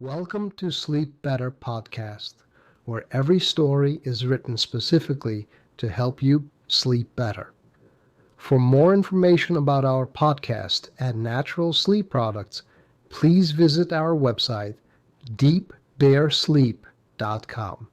Welcome to Sleep Better Podcast, where every story is written specifically to help you sleep better. For more information about our podcast and natural sleep products, please visit our website, deepbearsleep.com.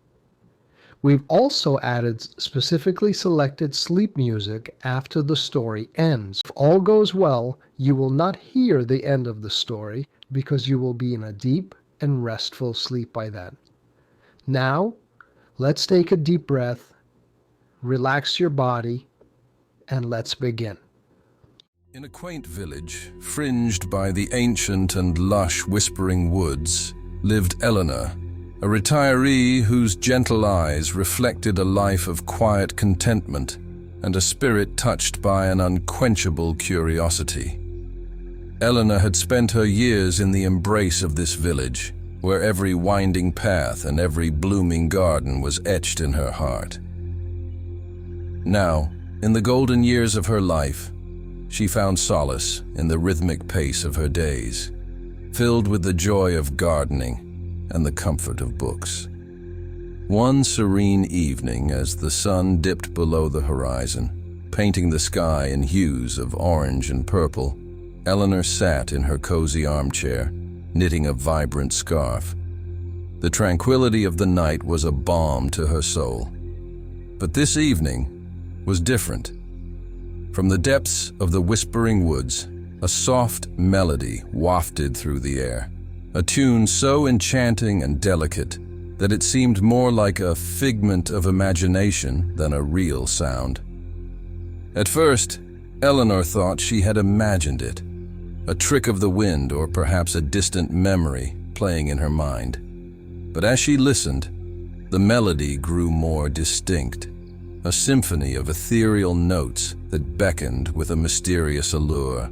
We've also added specifically selected sleep music after the story ends. If all goes well, you will not hear the end of the story because you will be in a deep and restful sleep by then. Now, let's take a deep breath, relax your body, and let's begin. In a quaint village, fringed by the ancient and lush whispering woods, lived Eleanor, a retiree whose gentle eyes reflected a life of quiet contentment and a spirit touched by an unquenchable curiosity. Eleanor had spent her years in the embrace of this village, where every winding path and every blooming garden was etched in her heart. Now, in the golden years of her life, she found solace in the rhythmic pace of her days, filled with the joy of gardening and the comfort of books. One serene evening, as the sun dipped below the horizon, painting the sky in hues of orange and purple, Eleanor sat in her cozy armchair, knitting a vibrant scarf. The tranquility of the night was a balm to her soul. But this evening was different. From the depths of the whispering woods, a soft melody wafted through the air, a tune so enchanting and delicate that it seemed more like a figment of imagination than a real sound. At first, Eleanor thought she had imagined it, a trick of the wind or perhaps a distant memory playing in her mind. But as she listened, the melody grew more distinct, a symphony of ethereal notes that beckoned with a mysterious allure.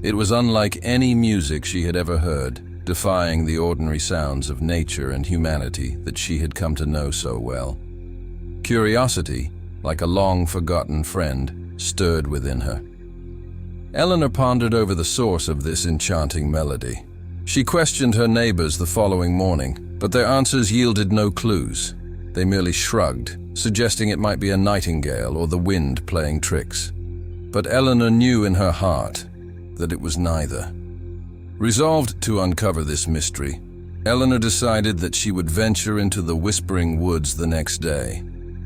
It was unlike any music she had ever heard, defying the ordinary sounds of nature and humanity that she had come to know so well. Curiosity, like a long-forgotten friend, stirred within her. Eleanor pondered over the source of this enchanting melody. She questioned her neighbors the following morning, but their answers yielded no clues. They merely shrugged, suggesting it might be a nightingale or the wind playing tricks. But Eleanor knew in her heart that it was neither. Resolved to uncover this mystery, Eleanor decided that she would venture into the whispering woods the next day.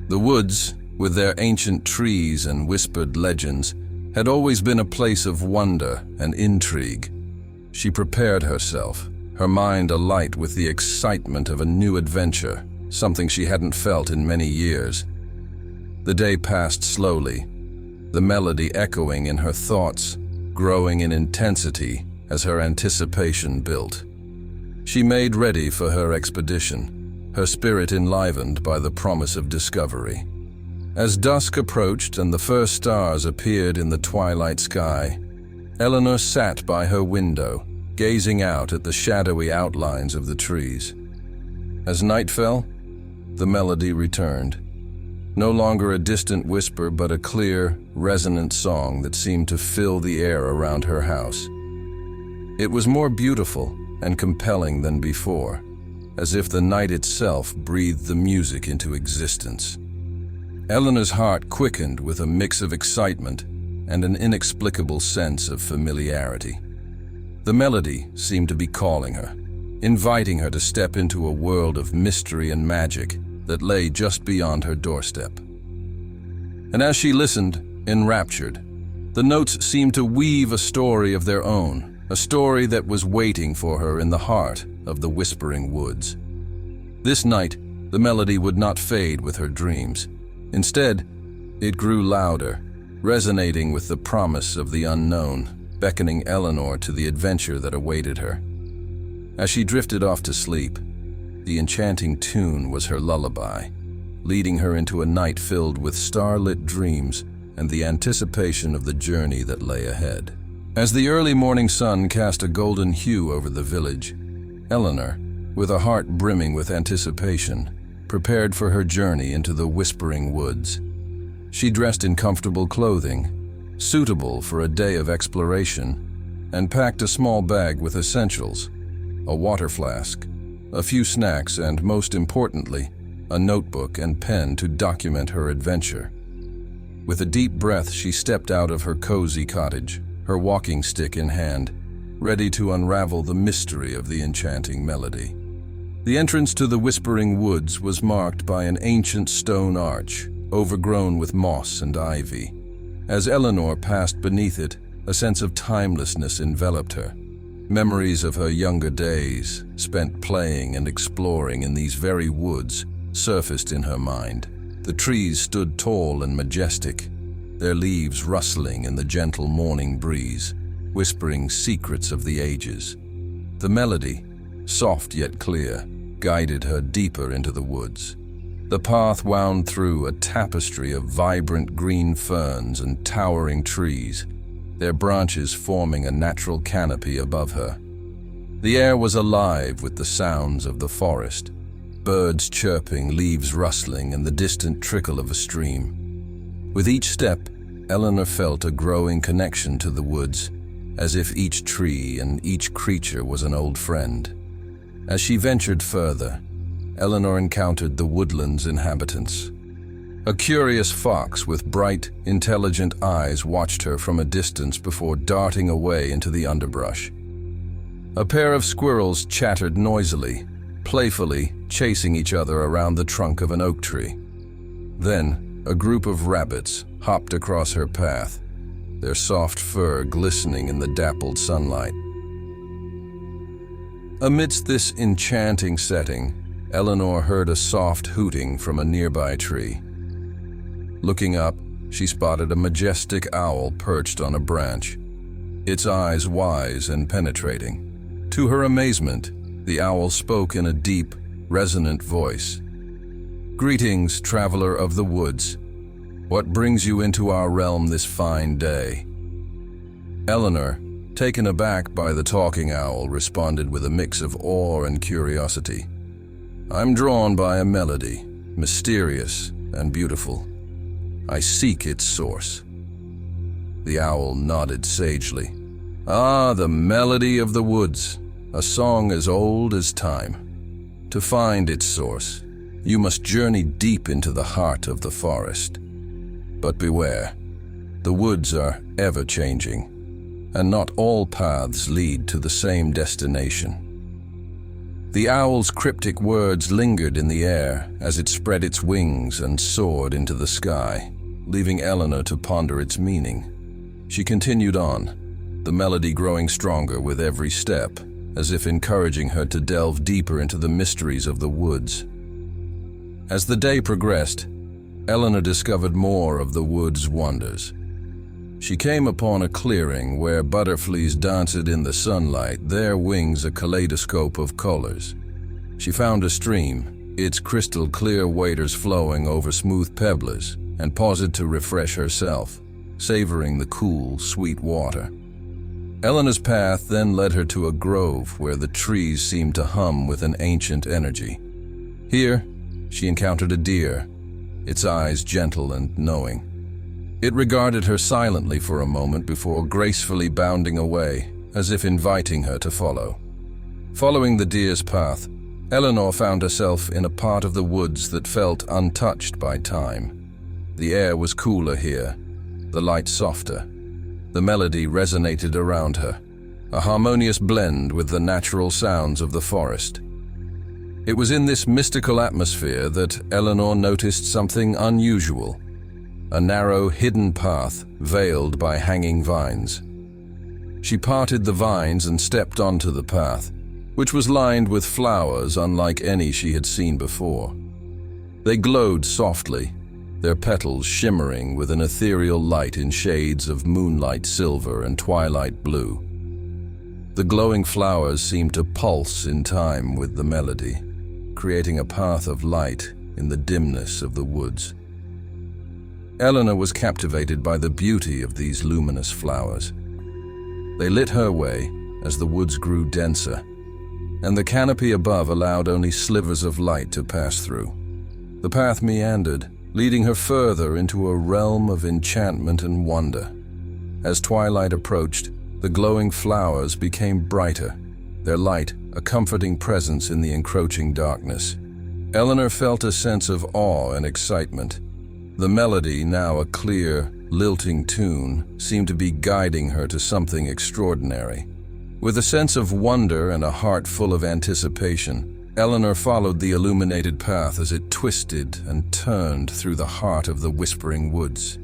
The woods, with their ancient trees and whispered legends, had always been a place of wonder and intrigue. She prepared herself, her mind alight with the excitement of a new adventure, something she hadn't felt in many years. The day passed slowly, the melody echoing in her thoughts, growing in intensity as her anticipation built. She made ready for her expedition, her spirit enlivened by the promise of discovery. As dusk approached and the first stars appeared in the twilight sky, Eleanor sat by her window, gazing out at the shadowy outlines of the trees. As night fell, the melody returned, no longer a distant whisper but a clear, resonant song that seemed to fill the air around her house. It was more beautiful and compelling than before, as if the night itself breathed the music into existence. Eleanor's heart quickened with a mix of excitement and an inexplicable sense of familiarity. The melody seemed to be calling her, inviting her to step into a world of mystery and magic that lay just beyond her doorstep. And as she listened, enraptured, the notes seemed to weave a story of their own, a story that was waiting for her in the heart of the whispering woods. This night, the melody would not fade with her dreams. Instead, it grew louder, resonating with the promise of the unknown, beckoning Eleanor to the adventure that awaited her. As she drifted off to sleep, the enchanting tune was her lullaby, leading her into a night filled with starlit dreams and the anticipation of the journey that lay ahead. As the early morning sun cast a golden hue over the village, Eleanor, with a heart brimming with anticipation, prepared for her journey into the whispering woods. She dressed in comfortable clothing, suitable for a day of exploration, and packed a small bag with essentials. a water flask, a few snacks, and most importantly, a notebook and pen to document her adventure. With a deep breath, she stepped out of her cozy cottage, her walking stick in hand, ready to unravel the mystery of the enchanting melody. The entrance to the Whispering Woods was marked by an ancient stone arch, overgrown with moss and ivy. As Eleanor passed beneath it, a sense of timelessness enveloped her. Memories of her younger days, spent playing and exploring in these very woods, surfaced in her mind. The trees stood tall and majestic, their leaves rustling in the gentle morning breeze, whispering secrets of the ages. The melody, soft yet clear, guided her deeper into the woods. The path wound through a tapestry of vibrant green ferns and towering trees, their branches forming a natural canopy above her. The air was alive with the sounds of the forest, birds chirping, leaves rustling, and the distant trickle of a stream. With each step, Eleanor felt a growing connection to the woods, as if each tree and each creature was an old friend. As she ventured further, Eleanor encountered the woodland's inhabitants. A curious fox with bright, intelligent eyes watched her from a distance before darting away into the underbrush. A pair of squirrels chattered noisily, playfully chasing each other around the trunk of an oak tree. Then, a group of rabbits hopped across her path, their soft fur glistening in the dappled sunlight. Amidst this enchanting setting, Eleanor heard a soft hooting from a nearby tree. Looking up, she spotted a majestic owl perched on a branch, its eyes wise and penetrating. To her amazement, the owl spoke in a deep, resonant voice. "Greetings, traveler of the woods. What brings you into our realm this fine day?" Eleanor, taken aback by the talking owl, responded with a mix of awe and curiosity. "I'm drawn by a melody, mysterious and beautiful. I seek its source." The owl nodded sagely. "Ah, the melody of the woods, a song as old as time. To find its source, you must journey deep into the heart of the forest. But beware, the woods are ever-changing, and not all paths lead to the same destination." The owl's cryptic words lingered in the air as it spread its wings and soared into the sky, leaving Eleanor to ponder its meaning. She continued on, the melody growing stronger with every step, as if encouraging her to delve deeper into the mysteries of the woods. As the day progressed, Eleanor discovered more of the wood's wonders. She came upon a clearing where butterflies danced in the sunlight, their wings a kaleidoscope of colors. She found a stream, its crystal-clear waters flowing over smooth pebbles, and paused to refresh herself, savoring the cool, sweet water. Eleanor's path then led her to a grove where the trees seemed to hum with an ancient energy. Here, she encountered a deer, its eyes gentle and knowing. It regarded her silently for a moment before gracefully bounding away, as if inviting her to follow. Following the deer's path, Eleanor found herself in a part of the woods that felt untouched by time. The air was cooler here, the light softer. The melody resonated around her, a harmonious blend with the natural sounds of the forest. It was in this mystical atmosphere that Eleanor noticed something unusual. A narrow, hidden path veiled by hanging vines. She parted the vines and stepped onto the path, which was lined with flowers unlike any she had seen before. They glowed softly, their petals shimmering with an ethereal light in shades of moonlight silver and twilight blue. The glowing flowers seemed to pulse in time with the melody, creating a path of light in the dimness of the woods. Eleanor was captivated by the beauty of these luminous flowers. They lit her way as the woods grew denser, and the canopy above allowed only slivers of light to pass through. The path meandered, leading her further into a realm of enchantment and wonder. As twilight approached, the glowing flowers became brighter, their light a comforting presence in the encroaching darkness. Eleanor felt a sense of awe and excitement. The melody, now a clear, lilting tune, seemed to be guiding her to something extraordinary. With a sense of wonder and a heart full of anticipation, Eleanor followed the illuminated path as it twisted and turned through the heart of the whispering woods.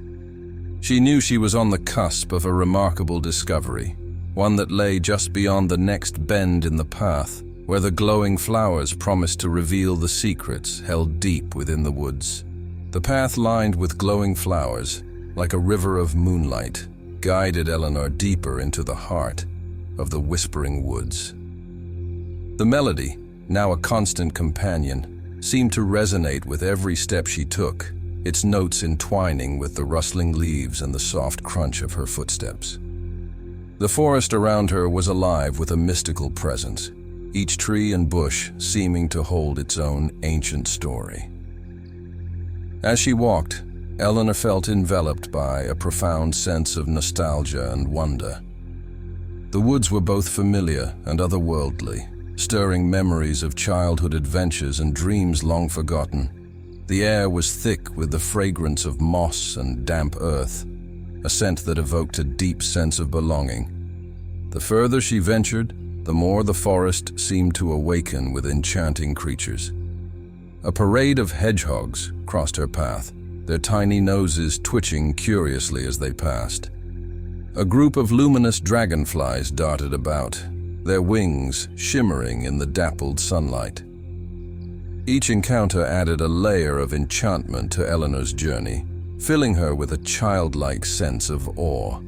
She knew she was on the cusp of a remarkable discovery, one that lay just beyond the next bend in the path, where the glowing flowers promised to reveal the secrets held deep within the woods. The path lined with glowing flowers, like a river of moonlight, guided Eleanor deeper into the heart of the whispering woods. The melody, now a constant companion, seemed to resonate with every step she took, its notes entwining with the rustling leaves and the soft crunch of her footsteps. The forest around her was alive with a mystical presence, each tree and bush seeming to hold its own ancient story. As she walked, Eleanor felt enveloped by a profound sense of nostalgia and wonder. The woods were both familiar and otherworldly, stirring memories of childhood adventures and dreams long forgotten. The air was thick with the fragrance of moss and damp earth, a scent that evoked a deep sense of belonging. The further she ventured, the more the forest seemed to awaken with enchanting creatures. A parade of hedgehogs crossed her path, their tiny noses twitching curiously as they passed. A group of luminous dragonflies darted about, their wings shimmering in the dappled sunlight. Each encounter added a layer of enchantment to Eleanor's journey, filling her with a childlike sense of awe.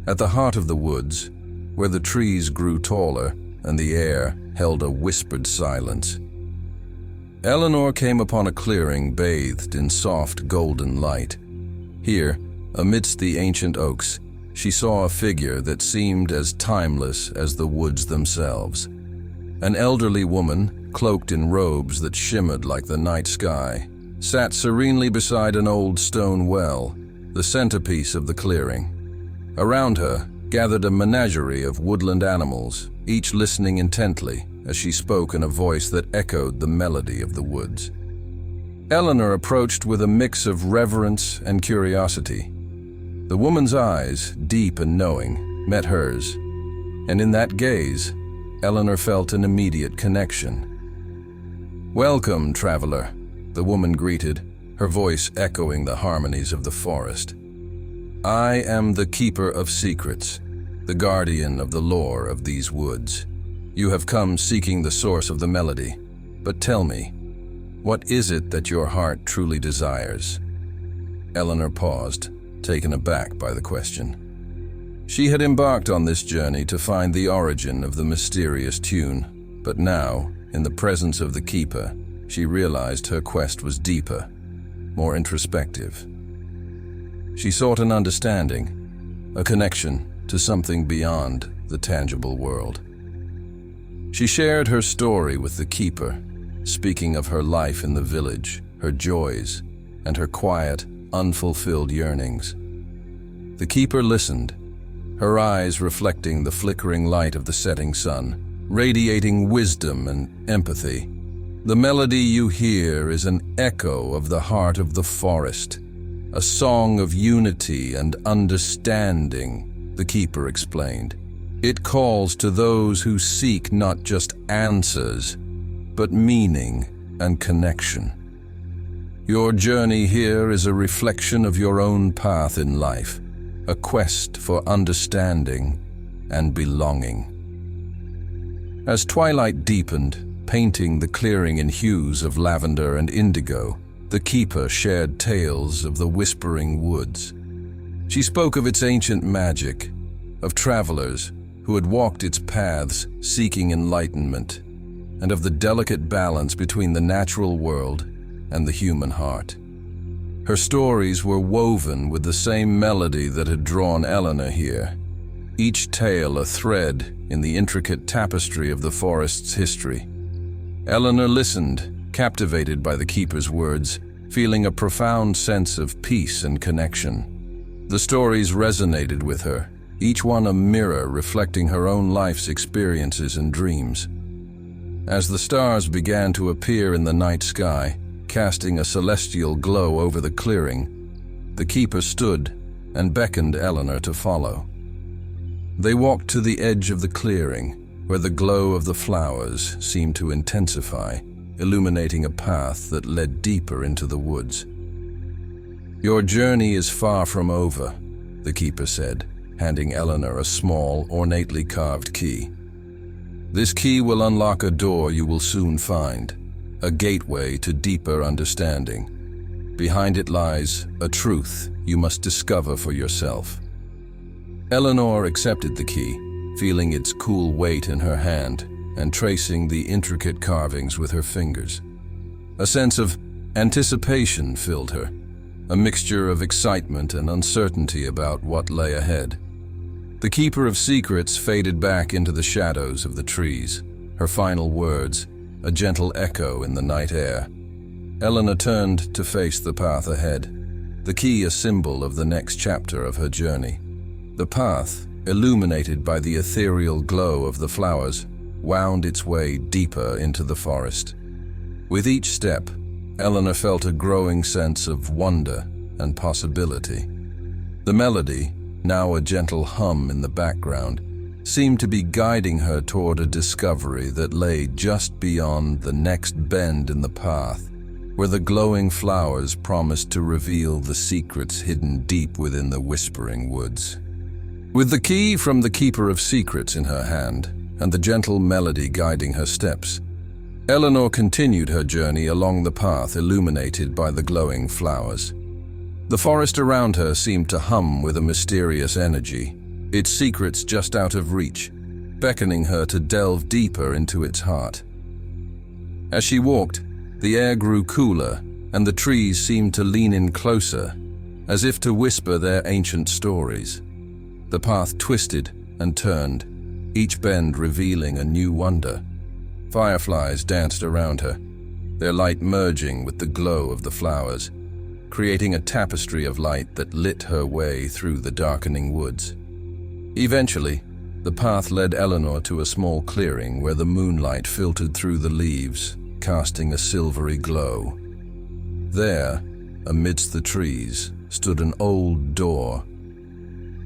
At the heart of the woods, where the trees grew taller and the air held a whispered silence, Eleanor came upon a clearing bathed in soft golden light. Here, amidst the ancient oaks, she saw a figure that seemed as timeless as the woods themselves. An elderly woman, cloaked in robes that shimmered like the night sky, sat serenely beside an old stone well, the centerpiece of the clearing. Around her gathered a menagerie of woodland animals, each listening intently as she spoke in a voice that echoed the melody of the woods. Eleanor approached with a mix of reverence and curiosity. The woman's eyes, deep and knowing, met hers, and in that gaze, Eleanor felt an immediate connection. "Welcome, traveler," the woman greeted, her voice echoing the harmonies of the forest. "I am the keeper of secrets, the guardian of the lore of these woods. You have come seeking the source of the melody, but tell me, what is it that your heart truly desires?" Eleanor paused, taken aback by the question. She had embarked on this journey to find the origin of the mysterious tune, but now, in the presence of the keeper, she realized her quest was deeper, more introspective. She sought an understanding, a connection to something beyond the tangible world. She shared her story with the keeper, speaking of her life in the village, her joys, and her quiet, unfulfilled yearnings. The keeper listened, her eyes reflecting the flickering light of the setting sun, radiating wisdom and empathy. "The melody you hear is an echo of the heart of the forest, a song of unity and understanding," the keeper explained. "It calls to those who seek not just answers, but meaning and connection. Your journey here is a reflection of your own path in life, a quest for understanding and belonging." As twilight deepened, painting the clearing in hues of lavender and indigo, the keeper shared tales of the whispering woods. She spoke of its ancient magic, of travelers who had walked its paths seeking enlightenment, and of the delicate balance between the natural world and the human heart. Her stories were woven with the same melody that had drawn Eleanor here, each tale a thread in the intricate tapestry of the forest's history. Eleanor listened, captivated by the keeper's words, feeling a profound sense of peace and connection. The stories resonated with her, each one a mirror reflecting her own life's experiences and dreams. As the stars began to appear in the night sky, casting a celestial glow over the clearing, the keeper stood and beckoned Eleanor to follow. They walked to the edge of the clearing, where the glow of the flowers seemed to intensify, illuminating a path that led deeper into the woods. "Your journey is far from over," the keeper said, handing Eleanor a small, ornately carved key. "This key will unlock a door you will soon find, a gateway to deeper understanding. Behind it lies a truth you must discover for yourself." Eleanor accepted the key, feeling its cool weight in her hand and tracing the intricate carvings with her fingers. A sense of anticipation filled her, a mixture of excitement and uncertainty about what lay ahead. The Keeper of Secrets faded back into the shadows of the trees, her final words a gentle echo in the night air. Eleanor turned to face the path ahead, the key a symbol of the next chapter of her journey. The path, illuminated by the ethereal glow of the flowers, wound its way deeper into the forest. With each step, Eleanor felt a growing sense of wonder and possibility. The melody, now a gentle hum in the background, seemed to be guiding her toward a discovery that lay just beyond the next bend in the path, where the glowing flowers promised to reveal the secrets hidden deep within the whispering woods. With the key from the Keeper of Secrets in her hand, and the gentle melody guiding her steps, Eleanor continued her journey along the path illuminated by the glowing flowers. The forest around her seemed to hum with a mysterious energy, its secrets just out of reach, beckoning her to delve deeper into its heart. As she walked, the air grew cooler, and the trees seemed to lean in closer, as if to whisper their ancient stories. The path twisted and turned, each bend revealing a new wonder. Fireflies danced around her, their light merging with the glow of the flowers, creating a tapestry of light that lit her way through the darkening woods. Eventually, the path led Eleanor to a small clearing where the moonlight filtered through the leaves, casting a silvery glow. There, amidst the trees, stood an old door.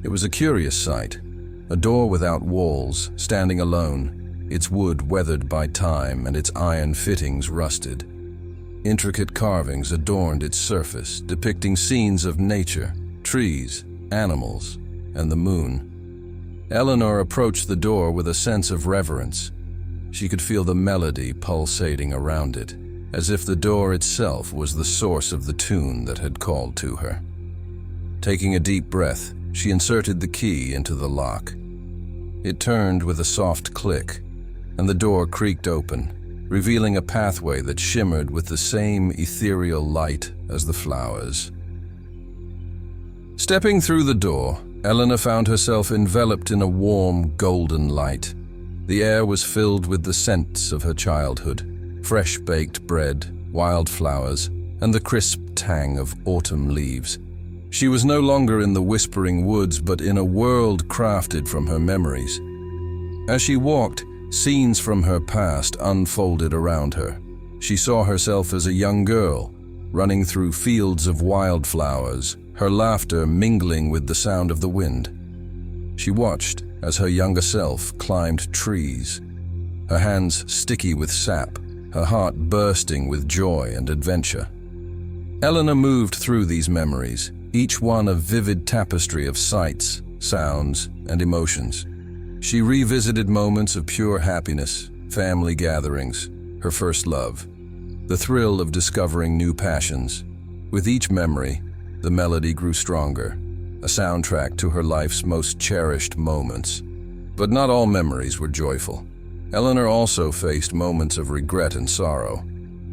It was a curious sight, a door without walls, standing alone, its wood weathered by time and its iron fittings rusted. Intricate carvings adorned its surface, depicting scenes of nature, trees, animals, and the moon. Eleanor approached the door with a sense of reverence. She could feel the melody pulsating around it, as if the door itself was the source of the tune that had called to her. Taking a deep breath, she inserted the key into the lock. It turned with a soft click, and the door creaked open, revealing a pathway that shimmered with the same ethereal light as the flowers. Stepping through the door, Eleanor found herself enveloped in a warm, golden light. The air was filled with the scents of her childhood, fresh-baked bread, wildflowers, and the crisp tang of autumn leaves. She was no longer in the whispering woods, but in a world crafted from her memories. As she walked, scenes from her past unfolded around her. She saw herself as a young girl, running through fields of wildflowers, her laughter mingling with the sound of the wind. She watched as her younger self climbed trees, her hands sticky with sap, her heart bursting with joy and adventure. Eleanor moved through these memories, each one a vivid tapestry of sights, sounds, and emotions. She revisited moments of pure happiness, family gatherings, her first love, the thrill of discovering new passions. With each memory, the melody grew stronger, a soundtrack to her life's most cherished moments. But not all memories were joyful. Eleanor also faced moments of regret and sorrow.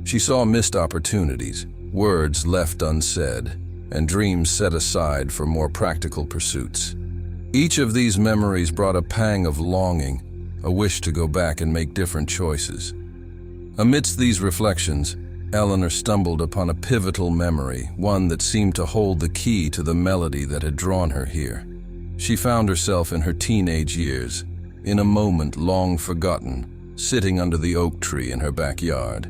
She saw missed opportunities, words left unsaid, and dreams set aside for more practical pursuits. Each of these memories brought a pang of longing, a wish to go back and make different choices. Amidst these reflections, Eleanor stumbled upon a pivotal memory, one that seemed to hold the key to the melody that had drawn her here. She found herself in her teenage years, in a moment long forgotten, sitting under the oak tree in her backyard.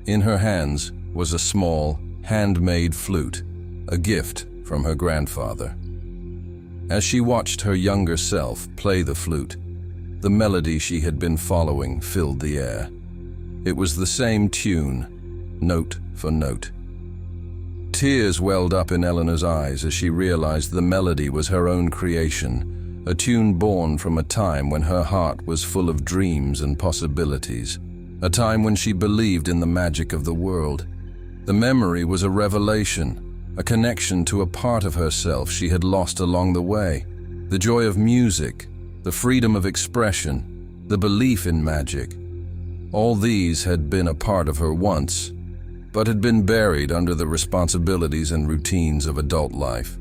In her hands was a small, handmade flute, a gift from her grandfather. As she watched her younger self play the flute, the melody she had been following filled the air. It was the same tune, note for note. Tears welled up in Eleanor's eyes as she realized the melody was her own creation, a tune born from a time when her heart was full of dreams and possibilities, a time when she believed in the magic of the world. The memory was a revelation, a connection to a part of herself she had lost along the way. The joy of music, the freedom of expression, the belief in magic. All these had been a part of her once, but had been buried under the responsibilities and routines of adult life.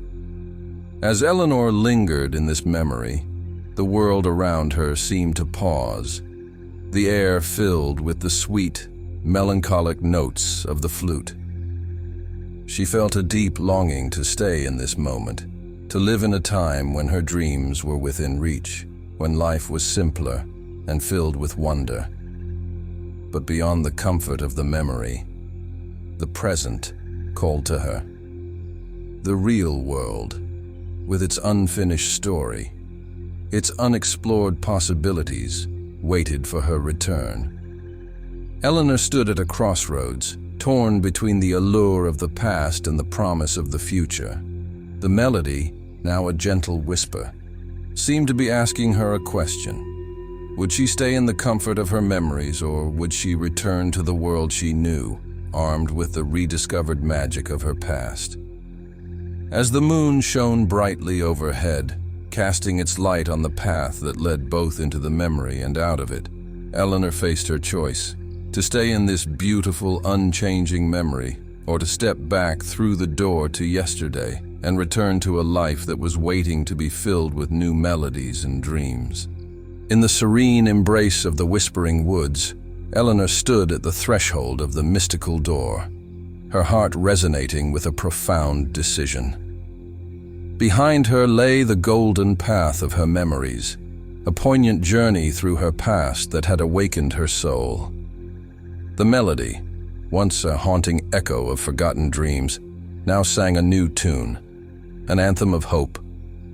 As Eleanor lingered in this memory, the world around her seemed to pause, the air filled with the sweet, melancholic notes of the flute. She felt a deep longing to stay in this moment, to live in a time when her dreams were within reach, when life was simpler and filled with wonder. But beyond the comfort of the memory, the present called to her. The real world, with its unfinished story, its unexplored possibilities, waited for her return. Eleanor stood at a crossroads, torn between the allure of the past and the promise of the future. The melody, now a gentle whisper, seemed to be asking her a question. Would she stay in the comfort of her memories, or would she return to the world she knew, armed with the rediscovered magic of her past? As the moon shone brightly overhead, casting its light on the path that led both into the memory and out of it, Eleanor faced her choice: to stay in this beautiful, unchanging memory, or to step back through the door to yesterday and return to a life that was waiting to be filled with new melodies and dreams. In the serene embrace of the whispering woods, Eleanor stood at the threshold of the mystical door, her heart resonating with a profound decision. Behind her lay the golden path of her memories, a poignant journey through her past that had awakened her soul. The melody, once a haunting echo of forgotten dreams, now sang a new tune, an anthem of hope,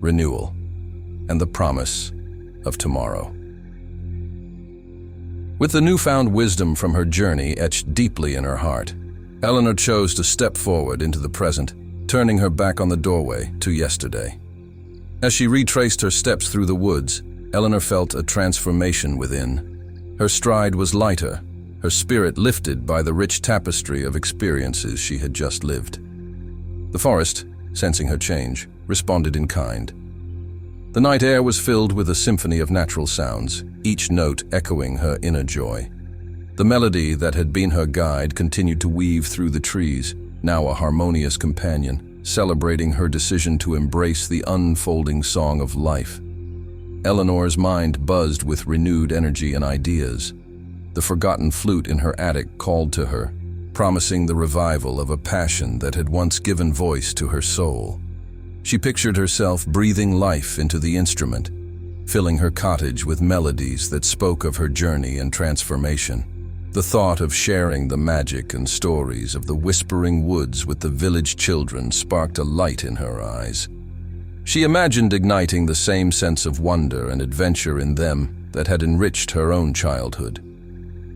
renewal, and the promise of tomorrow. With the newfound wisdom from her journey etched deeply in her heart, Eleanor chose to step forward into the present, turning her back on the doorway to yesterday. As she retraced her steps through the woods, Eleanor felt a transformation within. Her stride was lighter, her spirit lifted by the rich tapestry of experiences she had just lived. The forest, sensing her change, responded in kind. The night air was filled with a symphony of natural sounds, each note echoing her inner joy. The melody that had been her guide continued to weave through the trees, now a harmonious companion, celebrating her decision to embrace the unfolding song of life. Eleanor's mind buzzed with renewed energy and ideas. The forgotten flute in her attic called to her, promising the revival of a passion that had once given voice to her soul. She pictured herself breathing life into the instrument, filling her cottage with melodies that spoke of her journey and transformation. The thought of sharing the magic and stories of the whispering woods with the village children sparked a light in her eyes. She imagined igniting the same sense of wonder and adventure in them that had enriched her own childhood.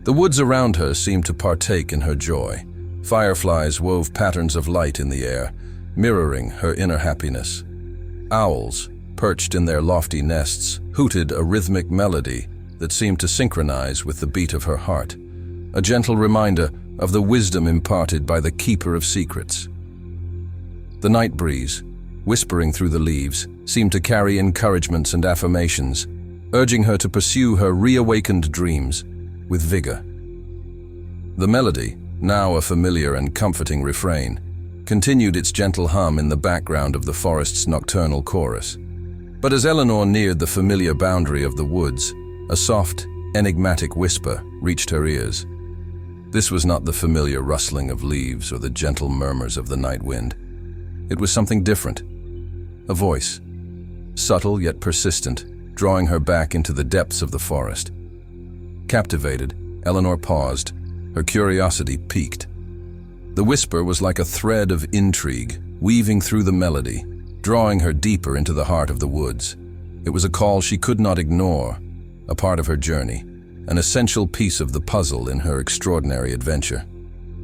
The woods around her seemed to partake in her joy. Fireflies wove patterns of light in the air, mirroring her inner happiness. Owls, perched in their lofty nests, hooted a rhythmic melody that seemed to synchronize with the beat of her heart, a gentle reminder of the wisdom imparted by the keeper of secrets. The night breeze, whispering through the leaves, seemed to carry encouragements and affirmations, urging her to pursue her reawakened dreams with vigor. The melody, now a familiar and comforting refrain, continued its gentle hum in the background of the forest's nocturnal chorus. But as Eleanor neared the familiar boundary of the woods, a soft, enigmatic whisper reached her ears. This was not the familiar rustling of leaves or the gentle murmurs of the night wind. It was something different. A voice, subtle yet persistent, drawing her back into the depths of the forest. Captivated, Eleanor paused, her curiosity piqued. The whisper was like a thread of intrigue, weaving through the melody, drawing her deeper into the heart of the woods. It was a call she could not ignore, a part of her journey, an essential piece of the puzzle in her extraordinary adventure.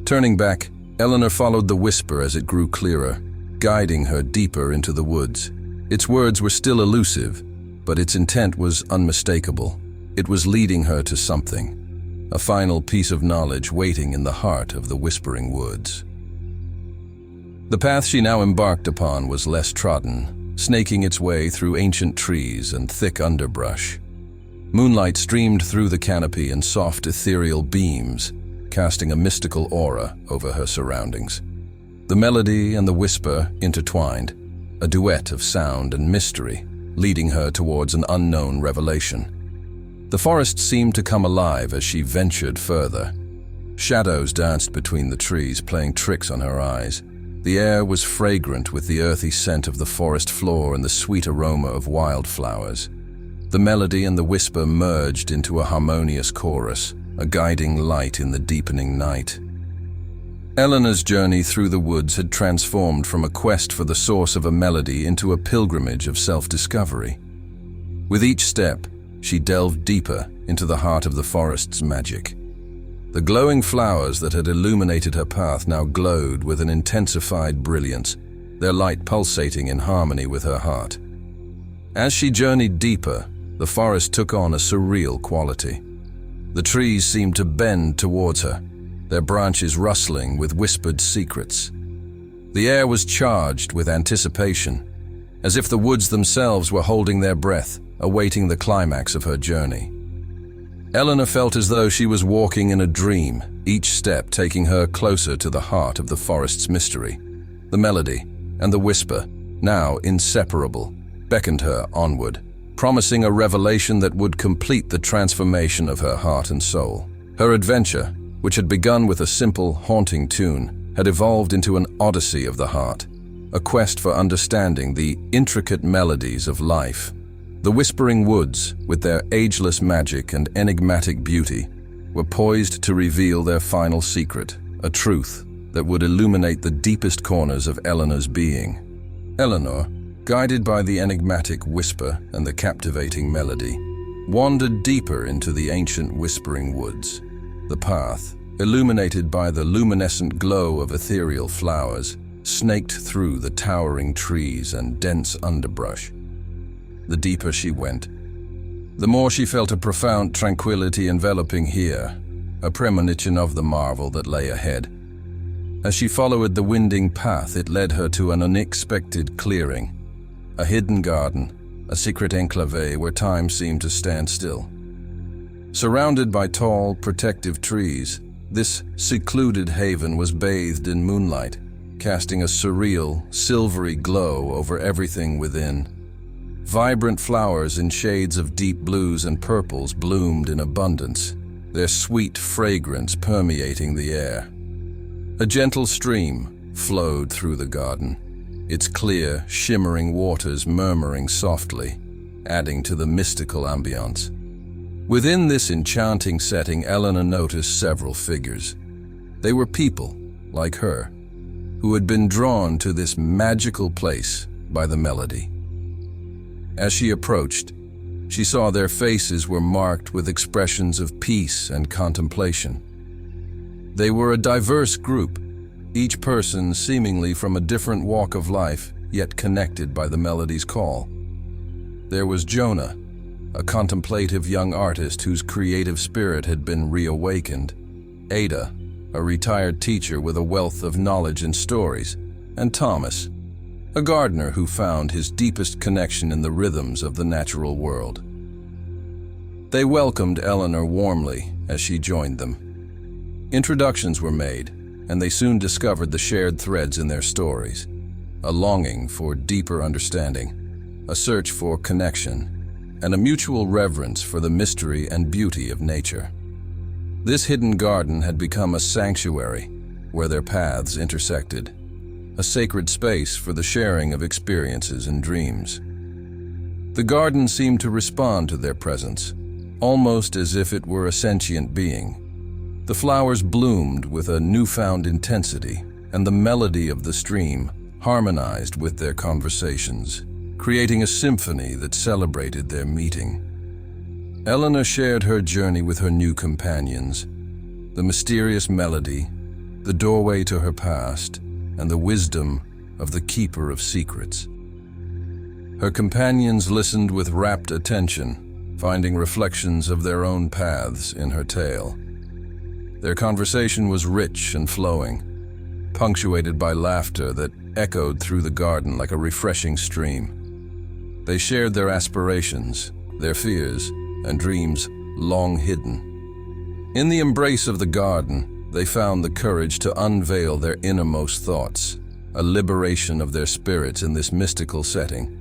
Turning back, Eleanor followed the whisper as it grew clearer, guiding her deeper into the woods. Its words were still elusive, but its intent was unmistakable. It was leading her to something, a final piece of knowledge waiting in the heart of the whispering woods. The path she now embarked upon was less trodden, snaking its way through ancient trees and thick underbrush. Moonlight streamed through the canopy in soft ethereal beams, casting a mystical aura over her surroundings. The melody and the whisper intertwined, a duet of sound and mystery, leading her towards an unknown revelation. The forest seemed to come alive as she ventured further. Shadows danced between the trees, playing tricks on her eyes. The air was fragrant with the earthy scent of the forest floor and the sweet aroma of wildflowers. The melody and the whisper merged into a harmonious chorus, a guiding light in the deepening night. Eleanor's journey through the woods had transformed from a quest for the source of a melody into a pilgrimage of self-discovery. With each step, she delved deeper into the heart of the forest's magic. The glowing flowers that had illuminated her path now glowed with an intensified brilliance, their light pulsating in harmony with her heart. As she journeyed deeper, the forest took on a surreal quality. The trees seemed to bend towards her, their branches rustling with whispered secrets. The air was charged with anticipation, as if the woods themselves were holding their breath, awaiting the climax of her journey. Eleanor felt as though she was walking in a dream, each step taking her closer to the heart of the forest's mystery. The melody and the whisper, now inseparable, beckoned her onward, promising a revelation that would complete the transformation of her heart and soul. Her adventure, which had begun with a simple, haunting tune, had evolved into an odyssey of the heart, a quest for understanding the intricate melodies of life. The whispering woods, with their ageless magic and enigmatic beauty, were poised to reveal their final secret, a truth that would illuminate the deepest corners of Eleanor's being. Eleanor, guided by the enigmatic whisper and the captivating melody, wandered deeper into the ancient whispering woods. The path, illuminated by the luminescent glow of ethereal flowers, snaked through the towering trees and dense underbrush. The deeper she went, the more she felt a profound tranquility enveloping here, a premonition of the marvel that lay ahead. As she followed the winding path, it led her to an unexpected clearing, a hidden garden, a secret enclave where time seemed to stand still. Surrounded by tall, protective trees, this secluded haven was bathed in moonlight, casting a surreal, silvery glow over everything within. Vibrant flowers in shades of deep blues and purples bloomed in abundance, their sweet fragrance permeating the air. A gentle stream flowed through the garden, its clear, shimmering waters murmuring softly, adding to the mystical ambiance. Within this enchanting setting, Eleanor noticed several figures. They were people, like her, who had been drawn to this magical place by the melody. As she approached, she saw their faces were marked with expressions of peace and contemplation. They were a diverse group, each person seemingly from a different walk of life, yet connected by the melody's call. There was Jonah, a contemplative young artist whose creative spirit had been reawakened, Ada, a retired teacher with a wealth of knowledge and stories, and Thomas, a gardener who found his deepest connection in the rhythms of the natural world. They welcomed Eleanor warmly as she joined them. Introductions were made, and they soon discovered the shared threads in their stories, a longing for deeper understanding, a search for connection, and a mutual reverence for the mystery and beauty of nature. This hidden garden had become a sanctuary where their paths intersected, a sacred space for the sharing of experiences and dreams. The garden seemed to respond to their presence, almost as if it were a sentient being. The flowers bloomed with a newfound intensity, and the melody of the stream harmonized with their conversations, creating a symphony that celebrated their meeting. Eleanor shared her journey with her new companions, the mysterious melody, the doorway to her past, and the wisdom of the keeper of secrets. Her companions listened with rapt attention, finding reflections of their own paths in her tale. Their conversation was rich and flowing, punctuated by laughter that echoed through the garden like a refreshing stream. They shared their aspirations, their fears, and dreams long hidden. In the embrace of the garden, they found the courage to unveil their innermost thoughts, a liberation of their spirits in this mystical setting.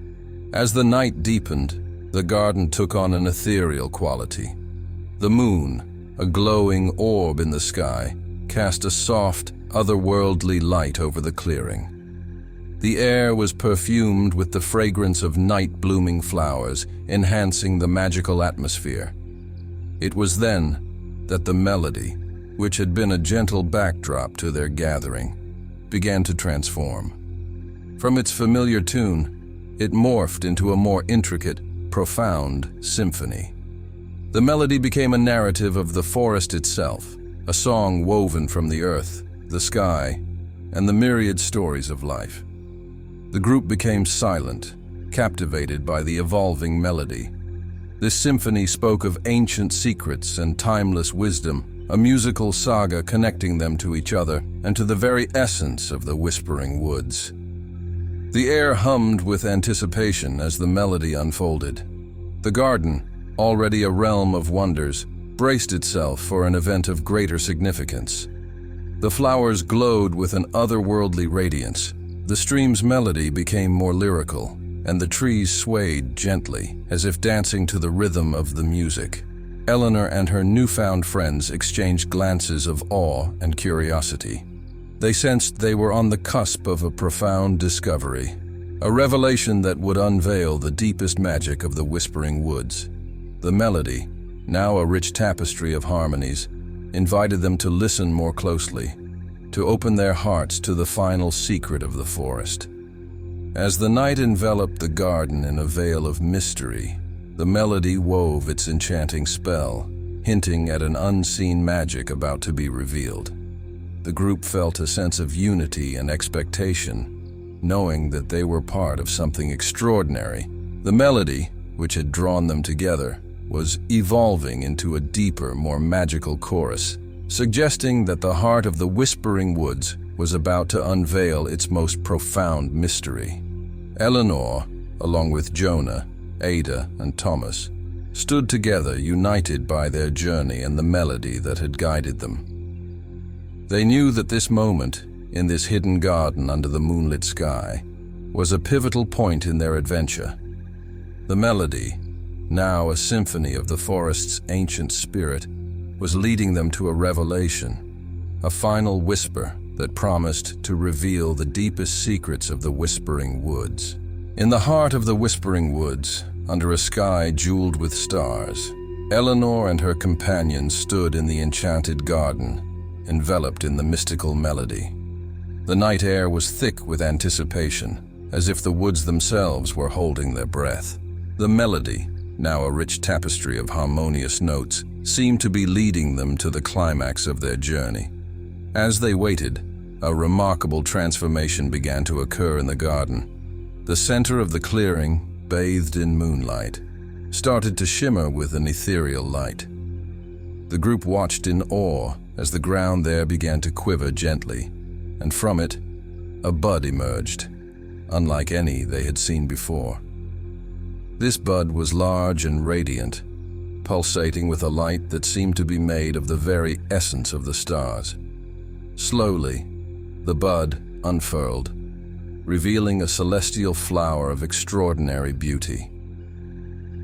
As the night deepened, the garden took on an ethereal quality. The moon, a glowing orb in the sky, cast a soft, otherworldly light over the clearing. The air was perfumed with the fragrance of night-blooming flowers, enhancing the magical atmosphere. It was then that the melody, which had been a gentle backdrop to their gathering, began to transform. From its familiar tune, it morphed into a more intricate, profound symphony. The melody became a narrative of the forest itself, a song woven from the earth, the sky, and the myriad stories of life. The group became silent, captivated by the evolving melody. This symphony spoke of ancient secrets and timeless wisdom, a musical saga connecting them to each other and to the very essence of the Whispering Woods. The air hummed with anticipation as the melody unfolded. The garden, already a realm of wonders, braced itself for an event of greater significance. The flowers glowed with an otherworldly radiance. The stream's melody became more lyrical, and the trees swayed gently, as if dancing to the rhythm of the music. Eleanor and her newfound friends exchanged glances of awe and curiosity. They sensed they were on the cusp of a profound discovery, a revelation that would unveil the deepest magic of the Whispering Woods. The melody, now a rich tapestry of harmonies, invited them to listen more closely, to open their hearts to the final secret of the forest. As the night enveloped the garden in a veil of mystery, the melody wove its enchanting spell, hinting at an unseen magic about to be revealed. The group felt a sense of unity and expectation, knowing that they were part of something extraordinary. The melody, which had drawn them together, was evolving into a deeper, more magical chorus, suggesting that the heart of the Whispering Woods was about to unveil its most profound mystery. Eleanor, along with Jonah, Ada, and Thomas, stood together, united by their journey and the melody that had guided them. They knew that this moment, in this hidden garden under the moonlit sky, was a pivotal point in their adventure. The melody, now a symphony of the forest's ancient spirit, was leading them to a revelation, a final whisper that promised to reveal the deepest secrets of the Whispering Woods. In the heart of the Whispering Woods, under a sky jeweled with stars, Eleanor and her companions stood in the enchanted garden, enveloped in the mystical melody. The night air was thick with anticipation, as if the woods themselves were holding their breath. The melody, now a rich tapestry of harmonious notes, seemed to be leading them to the climax of their journey. As they waited, a remarkable transformation began to occur in the garden. The center of the clearing, bathed in moonlight, started to shimmer with an ethereal light. The group watched in awe as the ground there began to quiver gently, and from it, a bud emerged, unlike any they had seen before. This bud was large and radiant, pulsating with a light that seemed to be made of the very essence of the stars. Slowly, the bud unfurled, revealing a celestial flower of extraordinary beauty.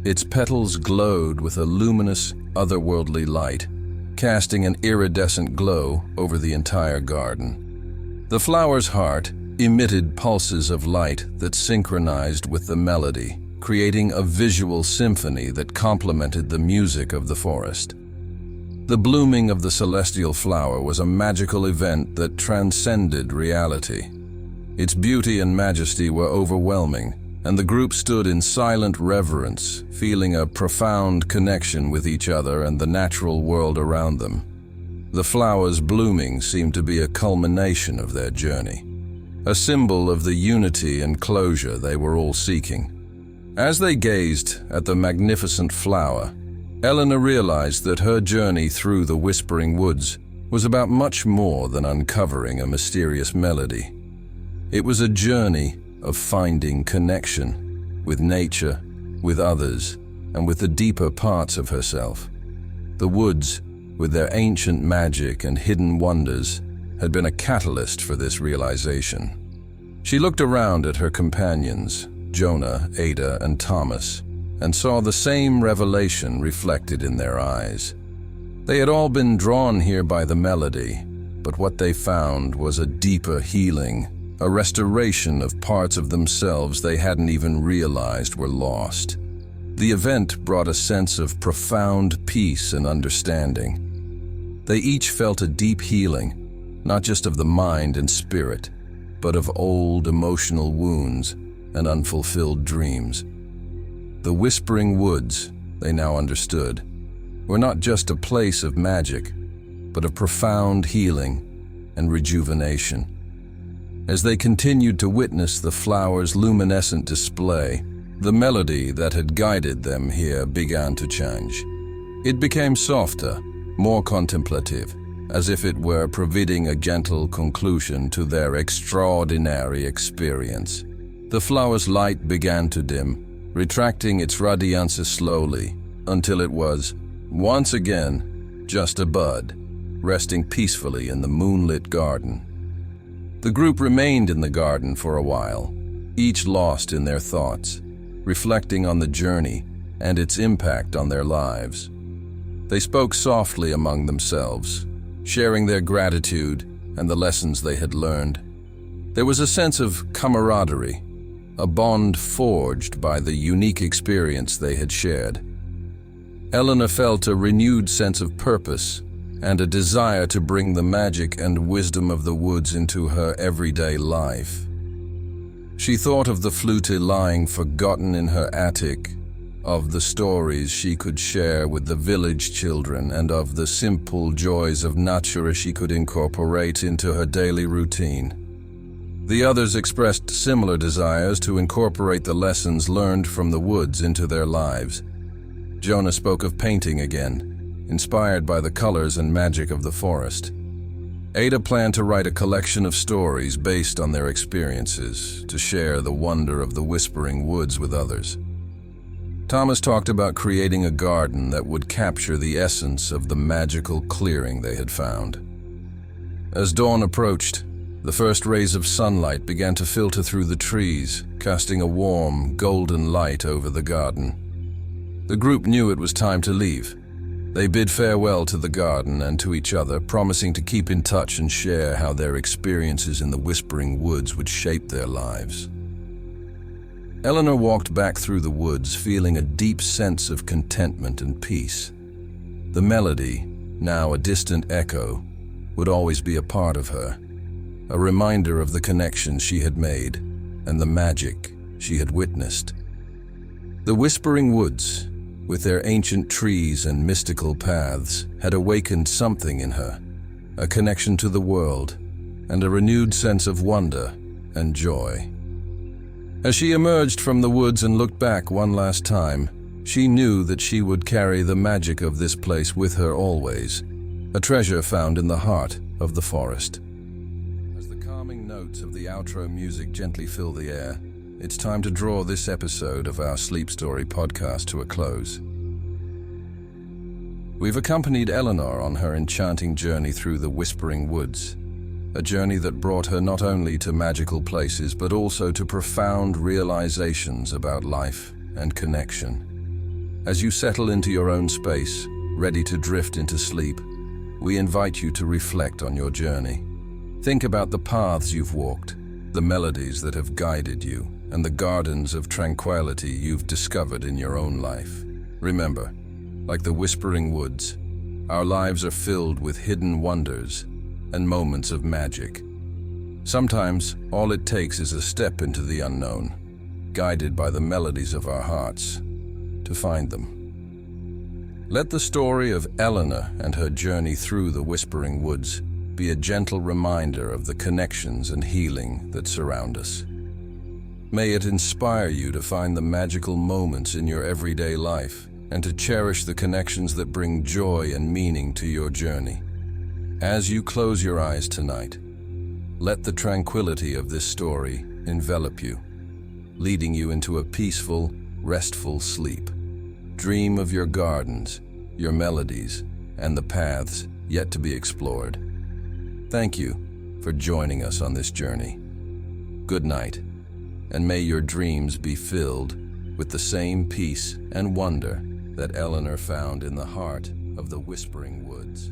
Its petals glowed with a luminous, otherworldly light, casting an iridescent glow over the entire garden. The flower's heart emitted pulses of light that synchronized with the melody, creating a visual symphony that complemented the music of the forest. The blooming of the celestial flower was a magical event that transcended reality. Its beauty and majesty were overwhelming, and the group stood in silent reverence, feeling a profound connection with each other and the natural world around them. The flowers blooming seemed to be a culmination of their journey, a symbol of the unity and closure they were all seeking. As they gazed at the magnificent flower, Eleanor realized that her journey through the Whispering Woods was about much more than uncovering a mysterious melody. It was a journey of finding connection with nature, with others, and with the deeper parts of herself. The woods, with their ancient magic and hidden wonders, had been a catalyst for this realization. She looked around at her companions, Jonah, Ada, and Thomas, and saw the same revelation reflected in their eyes. They had all been drawn here by the melody, but what they found was a deeper healing, a restoration of parts of themselves they hadn't even realized were lost. The event brought a sense of profound peace and understanding. They each felt a deep healing, not just of the mind and spirit, but of old emotional wounds and unfulfilled dreams. The Whispering Woods, they now understood, were not just a place of magic, but of profound healing and rejuvenation. As they continued to witness the flower's luminescent display, the melody that had guided them here began to change. It became softer, more contemplative, as if it were providing a gentle conclusion to their extraordinary experience. The flower's light began to dim, retracting its radiance slowly, until it was, once again, just a bud, resting peacefully in the moonlit garden. The group remained in the garden for a while, each lost in their thoughts, reflecting on the journey and its impact on their lives. They spoke softly among themselves, sharing their gratitude and the lessons they had learned. There was a sense of camaraderie, a bond forged by the unique experience they had shared. Eleanor felt a renewed sense of purpose and a desire to bring the magic and wisdom of the woods into her everyday life. She thought of the flute lying forgotten in her attic, of the stories she could share with the village children, and of the simple joys of nature she could incorporate into her daily routine. The others expressed similar desires to incorporate the lessons learned from the woods into their lives. Jonah spoke of painting again, inspired by the colors and magic of the forest. Ada planned to write a collection of stories based on their experiences, to share the wonder of the Whispering Woods with others. Thomas talked about creating a garden that would capture the essence of the magical clearing they had found. As dawn approached, the first rays of sunlight began to filter through the trees, casting a warm, golden light over the garden. The group knew it was time to leave. They bid farewell to the garden and to each other, promising to keep in touch and share how their experiences in the Whispering Woods would shape their lives. Eleanor walked back through the woods, feeling a deep sense of contentment and peace. The melody, now a distant echo, would always be a part of her, a reminder of the connections she had made and the magic she had witnessed. The Whispering Woods, with their ancient trees and mystical paths, had awakened something in her, a connection to the world, and a renewed sense of wonder and joy. As she emerged from the woods and looked back one last time, she knew that she would carry the magic of this place with her always, a treasure found in the heart of the forest. As the calming notes of the outro music gently fill the air, it's time to draw this episode of our Sleep Story podcast to a close. We've accompanied Eleanor on her enchanting journey through the Whispering Woods, a journey that brought her not only to magical places but also to profound realizations about life and connection. As you settle into your own space, ready to drift into sleep, we invite you to reflect on your journey. Think about the paths you've walked, the melodies that have guided you, and the gardens of tranquility you've discovered in your own life. Remember, like the whispering woods, our lives are filled with hidden wonders and moments of magic. Sometimes, all it takes is a step into the unknown, guided by the melodies of our hearts, to find them. Let the story of Eleanor and her journey through the whispering woods be a gentle reminder of the connections and healing that surround us. May it inspire you to find the magical moments in your everyday life and to cherish the connections that bring joy and meaning to your journey. As you close your eyes tonight, let the tranquility of this story envelop you, leading you into a peaceful, restful sleep. Dream of your gardens, your melodies, and the paths yet to be explored. Thank you for joining us on this journey. Good night, and may your dreams be filled with the same peace and wonder that Eleanor found in the heart of the Whispering Woods.